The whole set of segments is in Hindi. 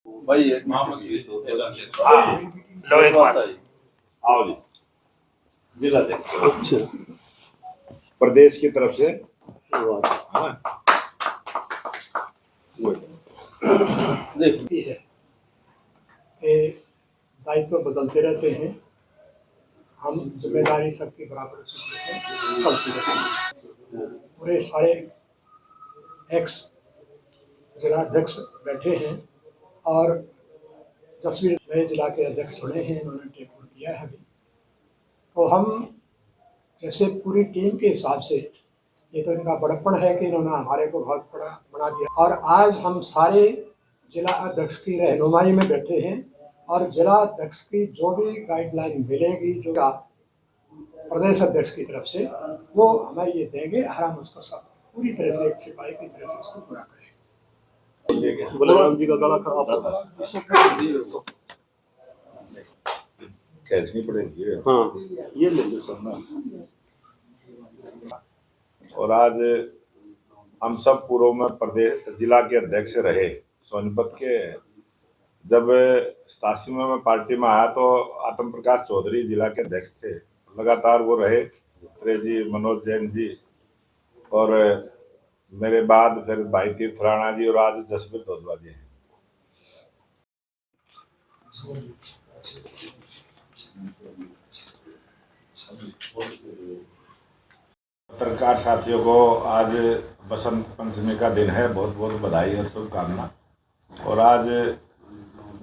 भाई एक मिनट हाँ, लो एक बात आओ जी। जिलाध्यक्ष अच्छा प्रदेश की तरफ से हाँ। देखिए है कि दायित्व बदलते रहते हैं। हम जिम्मेदारी सबकी बराबर से चलती रहती है। पूरे सारे एक्स जिलाध्यक्ष बैठे हैं और 10वीं नए जिला के अध्यक्ष चुने हैं, इन्होंने टेक ओवर किया है अभी। तो हम जैसे पूरी टीम के हिसाब से, ये तो इनका बड़प्पन है कि इन्होंने हमारे को बहुत बड़ा बना दिया और आज हम सारे जिला अध्यक्ष की रहनुमाई में बैठे हैं और जिला अध्यक्ष की जो भी गाइडलाइन मिलेगी जो प्रदेश अध्यक्ष की तरफ से, वो हमें ये देंगे और हम उसको सब पूरी तरह से एक सिपाही की तरह से उसको पूरा करेंगे। बलराम जी का गला खराब खींचनी पड़ेगी। हाँ ये ले लो सर ना। और आज हम सब पूर्व में प्रदेश जिला के अध्यक्ष रहे सोनीपत के। जब 87 में मैं पार्टी में आया तो आत्म प्रकाश चौधरी जिला के अध्यक्ष थे, लगातार वो रहे। जी मनोज जैन जी और मेरे बाद फिर भाई तीर्थ राणा जी और आज जसवीर दोदवा जी हैं। पत्रकार साथियों को आज बसंत पंचमी का दिन है, बहुत बहुत बधाई और शुभकामना। और आज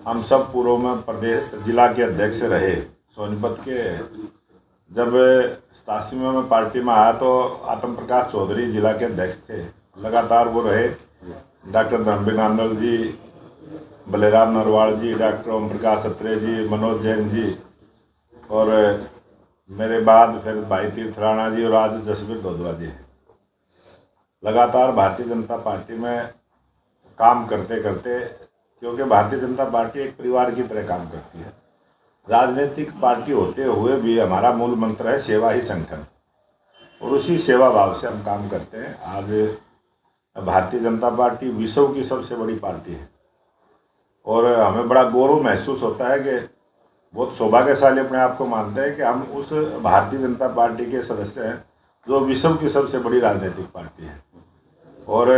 हम सब पूर्व में प्रदेश जिला के अध्यक्ष रहे सोनीपत के। जब 87 में मैं पार्टी में आया तो आत्म प्रकाश चौधरी जिला के अध्यक्ष थे, लगातार वो रहे। डॉक्टर धर्मवीर जी, बलराम नरवाल जी, डॉक्टर ओम प्रकाश अत्रे जी, मनोज जैन जी और मेरे बाद फिर भाई तीर्थ राणा जी और आज जसवीर दोदवा जी हैं। लगातार भारतीय जनता पार्टी में काम करते करते, क्योंकि भारतीय जनता पार्टी एक परिवार की तरह काम करती है। राजनीतिक पार्टी होते हुए भी हमारा मूल मंत्र है सेवा ही संगठन, और उसी सेवा भाव से हम काम करते हैं। आज भारतीय जनता पार्टी विश्व की सबसे बड़ी पार्टी है और हमें बड़ा गौरव महसूस होता है कि बहुत सौभाग्यशाली अपने आप को मानते हैं कि हम उस भारतीय जनता पार्टी के सदस्य हैं जो विश्व की सबसे बड़ी राजनीतिक पार्टी है। और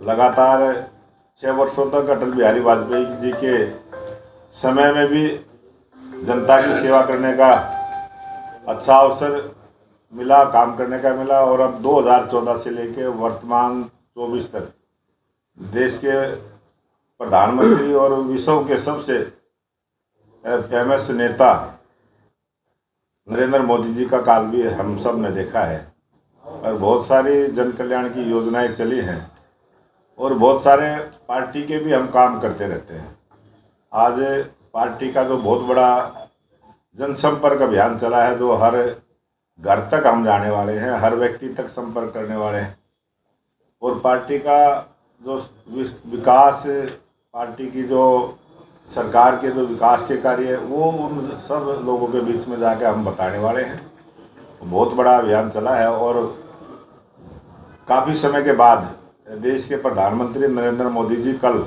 लगातार 6 वर्षों तक अटल बिहारी वाजपेयी जी के समय में भी जनता की सेवा करने का अच्छा अवसर मिला, काम करने का मिला। और अब 2014 से लेकर वर्तमान 24 तक देश के प्रधानमंत्री और विश्व के सबसे फेमस नेता नरेंद्र मोदी जी का काल भी हम सब ने देखा है और बहुत सारी जन कल्याण की योजनाएं चली हैं और बहुत सारे पार्टी के भी हम काम करते रहते हैं। आज पार्टी का जो बहुत बड़ा जनसंपर्क अभियान चला है, जो हर घर तक हम जाने वाले हैं, हर व्यक्ति तक संपर्क करने वाले हैं। और पार्टी का जो विकास, पार्टी की जो सरकार के जो विकास के कार्य है, वो उन सब लोगों के बीच में जाके हम बताने वाले हैं। बहुत बड़ा अभियान चला है और काफ़ी समय के बाद देश के प्रधानमंत्री नरेंद्र मोदी जी कल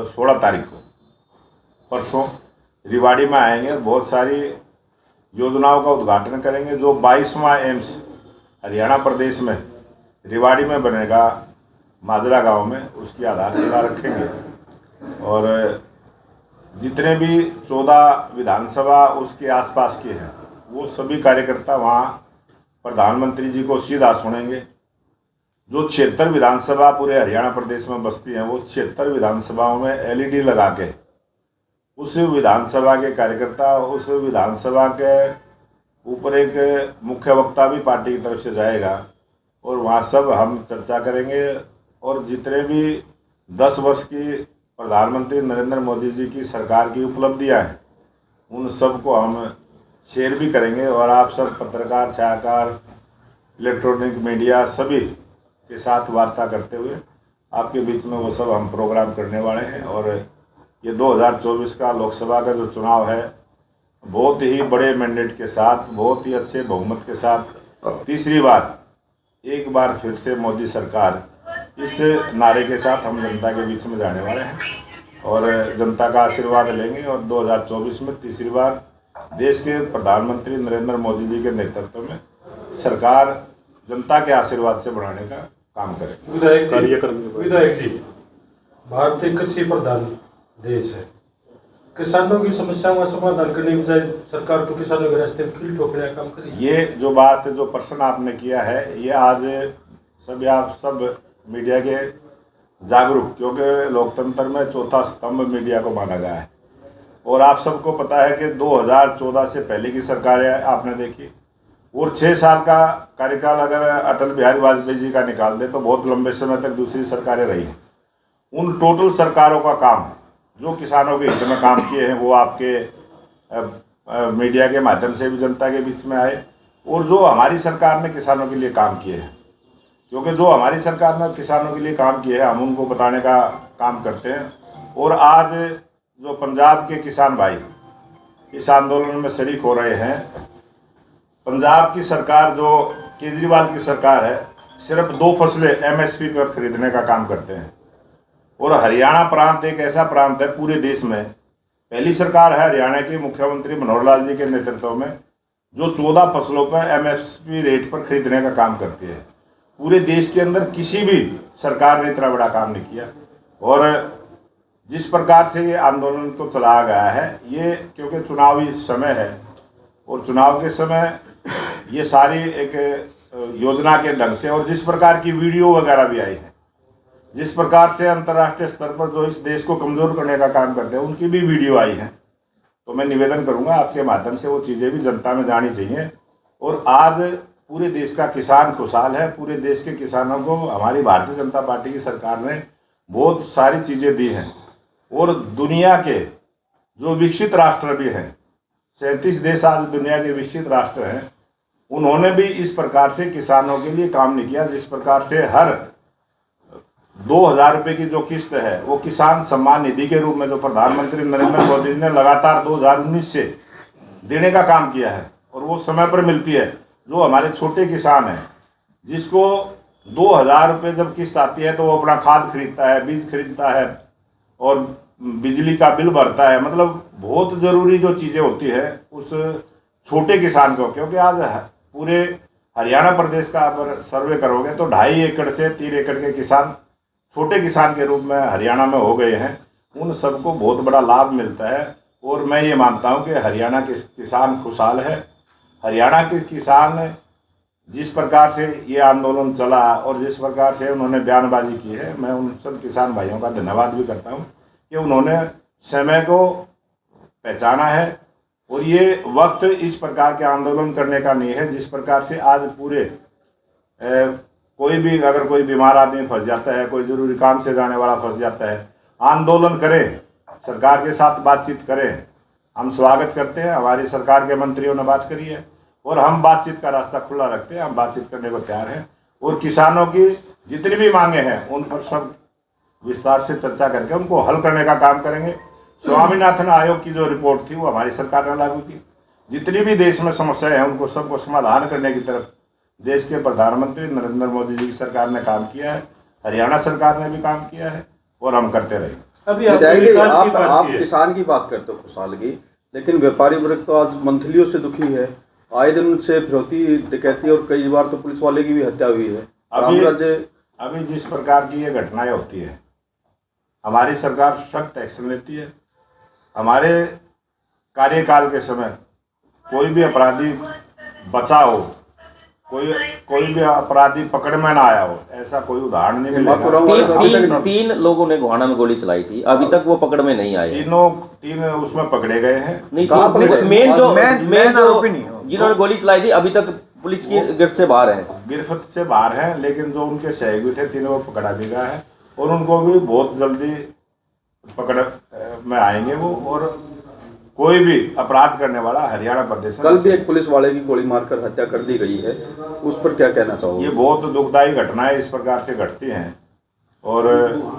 16 तारीख को परसों रेवाड़ी में आएंगे। बहुत सारी योजनाओं का उद्घाटन करेंगे। जो 22वां एम्स हरियाणा प्रदेश में रेवाड़ी में बनेगा, माजरा गांव में, उसकी आधारशिला रखेंगे। और जितने भी 14 विधानसभा उसके आसपास के हैं, वो सभी कार्यकर्ता वहाँ प्रधानमंत्री जी को सीधा सुनेंगे। जो 76 विधानसभा पूरे हरियाणा प्रदेश में बसती हैं, वो 76 विधानसभाओं में LED लगा के उस विधानसभा के कार्यकर्ता, उस विधानसभा के ऊपर एक मुख्य वक्ता भी पार्टी की तरफ से जाएगा और वहाँ सब हम चर्चा करेंगे। और जितने भी 10 वर्ष की प्रधानमंत्री नरेंद्र मोदी जी की सरकार की उपलब्धियां हैं, उन सब को हम शेयर भी करेंगे। और आप सब पत्रकार, छायाकार, इलेक्ट्रॉनिक मीडिया सभी के साथ वार्ता करते हुए आपके बीच में वो सब हम प्रोग्राम करने वाले हैं। और ये 2024 का लोकसभा का जो चुनाव है, बहुत ही बड़े मैंडेट के साथ, बहुत ही अच्छे बहुमत के साथ तीसरी बार एक बार फिर से मोदी सरकार, इस नारे के साथ हम जनता के बीच में जाने वाले हैं। और जनता का आशीर्वाद लेंगे और 2024 में तीसरी बार देश के प्रधानमंत्री नरेंद्र मोदी जी के नेतृत्व में सरकार जनता के आशीर्वाद से बढ़ाने का काम करेगी। विधायक जी, भारत एक कृषि प्रधान देश है। किसानों की समस्याओं का समाधान करने की बजाय सरकार तो किसानों के रास्ते में कील ठोकने का काम करेगी। ये जो बात जो प्रश्न आपने किया है, ये आज आप सब मीडिया के जागरूक, क्योंकि लोकतंत्र में चौथा स्तंभ मीडिया को माना गया है। और आप सबको पता है कि 2014 से पहले की सरकारें आपने देखी, और 6 साल का कार्यकाल अगर अटल बिहारी वाजपेयी जी का निकाल दे तो बहुत लंबे समय तक दूसरी सरकारें रही। उन टोटल सरकारों का काम जो किसानों के हित में काम किए हैं वो आपके मीडिया के माध्यम से भी जनता के बीच में आए, और जो हमारी सरकार ने किसानों के लिए काम किए हैं, क्योंकि जो हमारी सरकार ने किसानों के लिए काम किए हैं हम उनको बताने का काम करते हैं। और आज जो पंजाब के किसान भाई इस आंदोलन में शरीक हो रहे हैं, पंजाब की सरकार जो केजरीवाल की सरकार है सिर्फ 2 फसलें MSP पर खरीदने का काम करते हैं। और हरियाणा प्रांत एक ऐसा प्रांत है पूरे देश में, पहली सरकार है हरियाणा के मुख्यमंत्री मनोहर लाल जी के नेतृत्व में जो 14 फसलों पर MSP रेट पर खरीदने का काम करती है। पूरे देश के अंदर किसी भी सरकार ने इतना बड़ा काम नहीं किया। और जिस प्रकार से ये आंदोलन को चलाया गया है, ये क्योंकि चुनावी समय है और चुनाव के समय ये सारी एक योजना के ढंग से, और जिस प्रकार की वीडियो वगैरह भी आई है, जिस प्रकार से अंतर्राष्ट्रीय स्तर पर जो इस देश को कमज़ोर करने का काम करते हैं उनकी भी वीडियो आई है। तो मैं निवेदन करूंगा आपके माध्यम से वो चीज़ें भी जनता में जानी चाहिए। और आज पूरे देश का किसान खुशहाल है। पूरे देश के किसानों को हमारी भारतीय जनता पार्टी की सरकार ने बहुत सारी चीज़ें दी हैं। और दुनिया के जो विकसित राष्ट्र भी हैं, 37 देश आज दुनिया के विकसित राष्ट्र हैं, उन्होंने भी इस प्रकार से किसानों के लिए काम नहीं किया। जिस प्रकार से हर 2000 रुपये की जो किस्त है वो किसान सम्मान निधि के रूप में जो प्रधानमंत्री नरेंद्र मोदी जी ने लगातार 2019 से देने का काम किया है और वो समय पर मिलती है। जो हमारे छोटे किसान हैं जिसको 2000 रुपये जब किस्त आती है तो वो अपना खाद खरीदता है, बीज खरीदता है और बिजली का बिल भरता है। मतलब बहुत ज़रूरी जो चीज़ें होती है उस छोटे किसान को, क्योंकि आज पूरे हरियाणा प्रदेश का अगर सर्वे करोगे तो 2.5 एकड़ से 3 एकड़ के किसान छोटे किसान के रूप में हरियाणा में हो गए हैं। उन सबको बहुत बड़ा लाभ मिलता है और मैं ये मानता हूँ कि हरियाणा के किसान खुशहाल है। हरियाणा के किसान जिस प्रकार से ये आंदोलन चला और जिस प्रकार से उन्होंने बयानबाजी की है, मैं उन सब किसान भाइयों का धन्यवाद भी करता हूँ कि उन्होंने समय को पहचाना है। और ये वक्त इस प्रकार के आंदोलन करने का नहीं है जिस प्रकार से आज पूरे कोई भी अगर कोई बीमार आदमी फंस जाता है, कोई ज़रूरी काम से जाने वाला फंस जाता है, आंदोलन करें, सरकार के साथ बातचीत करें। हम स्वागत करते हैं, हमारी सरकार के मंत्रियों ने बात करी है और हम बातचीत का रास्ता खुला रखते हैं। हम बातचीत करने को तैयार हैं और किसानों की जितनी भी मांगे हैं उन पर सब विस्तार से चर्चा करके उनको हल करने का काम करेंगे। स्वामीनाथन आयोग की जो रिपोर्ट थी वो हमारी सरकार ने लागू की। जितनी भी देश में समस्याएं हैं उनको सबको समाधान करने की तरफ देश के प्रधानमंत्री नरेंद्र मोदी जी की सरकार ने काम किया है, हरियाणा सरकार ने भी काम किया है और हम करते रहेंगे। अभी आप किसान की बात करते हो खुशहाल की, लेकिन व्यापारी वर्ग तो आज मंथलियों से दुखी है। आए दिन उनसे फिरौती डकैती और कई बार तो पुलिस वाले की भी हत्या हुई है। अभी जिस प्रकार की ये घटनाएं होती है हमारी सरकार सख्त एक्शन लेती है। हमारे कार्यकाल के समय कोई भी अपराधी बचा हो, कोई भी अपराधी पकड़ में ना आया हो, ऐसा कोई उदाहरण नहीं मिलेगा। तीन लोगों ने गोहाना में गोली चलाई थी, अभी तक वो पकड़ में नहीं आए। तीन उसमें पकड़े गए हैं। नहीं, मेन जो जिन्होंने गोली चलाई थी अभी तक पुलिस की गिरफ्त से बाहर हैं। गिरफ्त से बाहर हैं, लेकिन जो उनके सहयोगी थे तीनों को पकड़ा भी गया है और उनको भी बहुत जल्दी पकड़ में आएंगे वो। और कोई भी अपराध करने वाला हरियाणा प्रदेश में, कल भी एक पुलिस वाले की गोली मारकर हत्या कर दी गई है, उस पर क्या कहना चाहोगे? ये बहुत दुखदायी घटनाएं इस प्रकार से घटती हैं और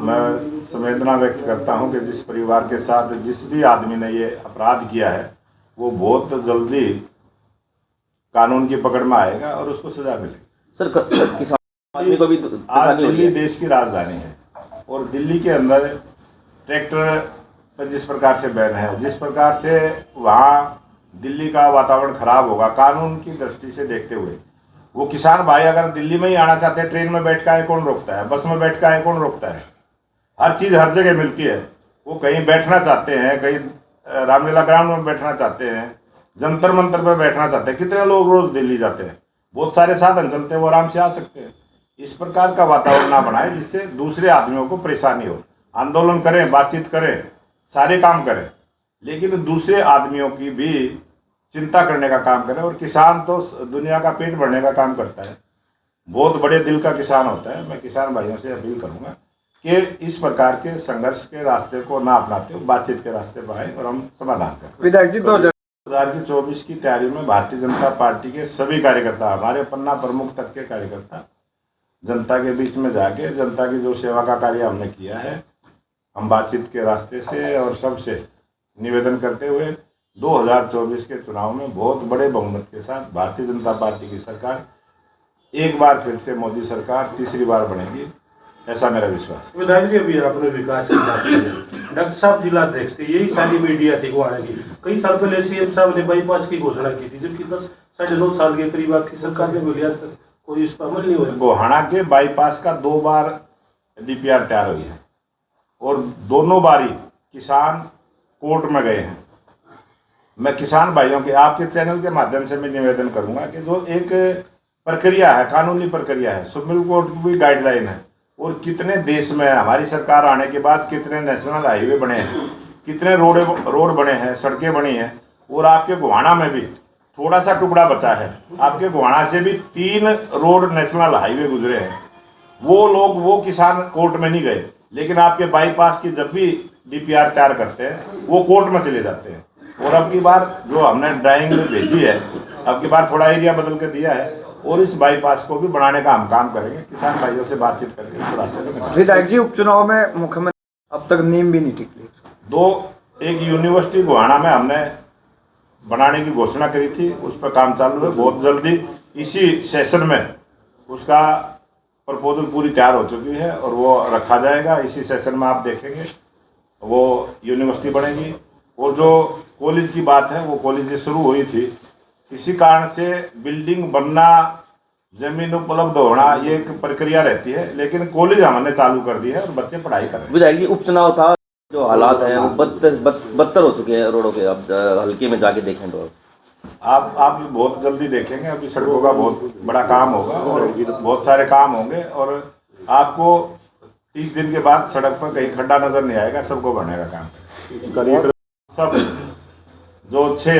मैं संवेदना व्यक्त करता हूं कि जिस परिवार के साथ जिस भी आदमी ने ये अपराध किया है वो बहुत जल्दी कानून की पकड़ में आएगा और उसको सजा मिलेगी। सर, किसान आदमी को भी आज दिल्ली देश की राजधानी है और दिल्ली के अंदर ट्रैक्टर पर जिस प्रकार से बैन है, जिस प्रकार से वहाँ दिल्ली का वातावरण खराब होगा कानून की दृष्टि से देखते हुए, वो किसान भाई अगर दिल्ली में ही आना चाहते हैं, ट्रेन में बैठ के आए कौन रोकता है, बस में बैठ के आए कौन रोकता है। हर चीज़ हर जगह मिलती है। वो कहीं बैठना चाहते हैं, कहीं रामलीला ग्राउंड में बैठना चाहते हैं, जंतर मंतर पर बैठना चाहते हैं। कितने लोग रोज दिल्ली जाते हैं, बहुत सारे साधन चलते हैं, वो आराम से आ सकते हैं। इस प्रकार का वातावरण ना बनाए जिससे दूसरे आदमियों को परेशानी हो। आंदोलन करें, बातचीत करें, सारे काम करें, लेकिन दूसरे आदमियों की भी चिंता करने का काम करें। और किसान तो दुनिया का पेट भरने का काम करता है, बहुत बड़े दिल का किसान होता है। मैं किसान भाइयों से अपील करूंगा कि इस प्रकार के संघर्ष के रास्ते को ना अपनाते हो, बातचीत के रास्ते पर आए और हम समाधान करें। विधायक जी 2024 की तैयारी में भारतीय जनता पार्टी के सभी कार्यकर्ता, हमारे पन्ना प्रमुख तक के कार्यकर्ता जनता के बीच में जाके जनता की जो सेवा का कार्य हमने किया है, हम बातचीत के रास्ते से और सबसे निवेदन करते हुए 2024 के चुनाव में बहुत बड़े बहुमत के साथ भारतीय जनता पार्टी की सरकार एक बार फिर से मोदी सरकार तीसरी बार बनेगी, ऐसा मेरा विश्वास है। विधायक जी अभी आपने विकास की बात की, डॉक्टर साहब जिला अध्यक्ष थे, यही सारी मीडिया थी गुहाना की। कई साल पहले सीएम साहब ने बाईपास की घोषणा की थी, जबकि 10-9.5 साल के करीब आपकी सरकार ने बोली, आज तक कोई इस पर अमल नहीं हुआ। गोहाना के बाईपास का 2 बार DPR तैयार हुई है और दोनों बारी किसान कोर्ट में गए हैं। मैं किसान भाइयों के आपके चैनल के माध्यम से मैं निवेदन करूंगा कि जो एक प्रक्रिया है, कानूनी प्रक्रिया है, सुप्रीम कोर्ट की भी गाइडलाइन है, और कितने देश में हमारी सरकार आने के बाद कितने नेशनल हाईवे बने हैं, कितने रोड बने हैं, सड़कें बनी हैं, और आपके गोहाना में भी थोड़ा सा टुकड़ा बचा है। आपके गोहाना से भी 3 रोड नेशनल हाईवे गुजरे हैं। वो लोग, वो किसान कोर्ट में नहीं गए, लेकिन आपके बाईपास की जब भी DPR तैयार करते हैं वो कोर्ट में चले जाते हैं। और अब की बार जो हमने ड्राइंग भेजी है, अब की बार थोड़ा एरिया बदल के दिया है, और इस बाईपास को भी बनाने का हम काम करेंगे, किसान भाइयों से बातचीत करके उस रास्ते पे निकालेंगे। विधायक जी उपचुनाव में मुख्यमंत्री अब तक नींव भी नहीं टिकी। एक यूनिवर्सिटी गोहाना में हमने बनाने की घोषणा करी थी, उस पर काम चालू है। बहुत जल्दी इसी सेशन में उसका प्रपोजल पूरी तैयार हो चुकी है और वो रखा जाएगा। इसी सेशन में आप देखेंगे वो यूनिवर्सिटी बनेगी। और जो कॉलेज की बात है, वो कॉलेज शुरू हुई थी, किसी कारण से बिल्डिंग बनना, जमीन उपलब्ध होना, ये एक प्रक्रिया रहती है, लेकिन कॉलेज हमने चालू कर दी है और बच्चे पढ़ाई कर रहे हैं। विधायक जी उपचुनाव था, जो हालात हैं वो बदतर हो चुके हैं रोडों के। अब हल्के में जाके देखें तो आप भी बहुत जल्दी देखेंगे। अभी सड़कों का बहुत बड़ा काम होगा और बहुत सारे काम होंगे, और आपको 30 दिन के बाद सड़क पर कहीं खड्डा नजर नहीं आएगा, सबको बनने का काम। सब जो 6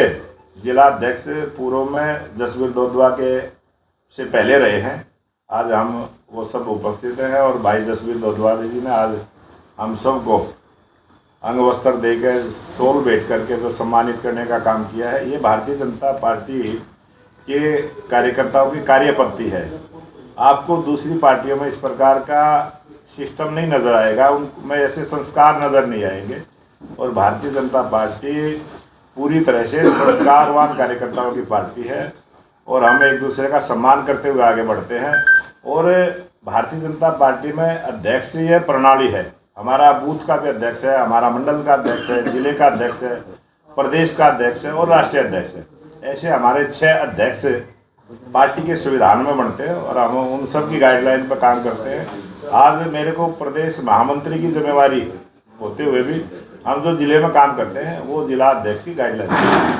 जिला अध्यक्ष पूर्व में जसवीर दोदवा के से पहले रहे हैं, आज हम वो सब उपस्थित हैं, और भाई जसवीर दोदवा जी ने आज हम सबको अंग वस्त्र देकर शॉल भेंट करके जो सम्मानित करने का काम किया है। ये भारतीय जनता पार्टी के कार्यकर्ताओं की कार्यपद्धति है। आपको दूसरी पार्टियों में इस प्रकार का सिस्टम नहीं नज़र आएगा, उनमें ऐसे संस्कार नज़र नहीं आएंगे। और भारतीय जनता पार्टी पूरी तरह से संस्कारवान कार्यकर्ताओं की पार्टी है, और हम एक दूसरे का सम्मान करते हुए आगे बढ़ते हैं। और भारतीय जनता पार्टी में अध्यक्ष ये प्रणाली है, हमारा बूथ का भी अध्यक्ष है, हमारा मंडल का अध्यक्ष है, जिले का अध्यक्ष है, प्रदेश का अध्यक्ष है और राष्ट्रीय अध्यक्ष है। ऐसे हमारे 6 अध्यक्ष पार्टी के संविधान में बनते हैं, और हम उन सब की गाइडलाइन पर काम करते हैं। आज मेरे को प्रदेश महामंत्री की जिम्मेवारी होते हुए भी हम जो जिले में काम करते हैं वो जिला अध्यक्ष की गाइडलाइन है।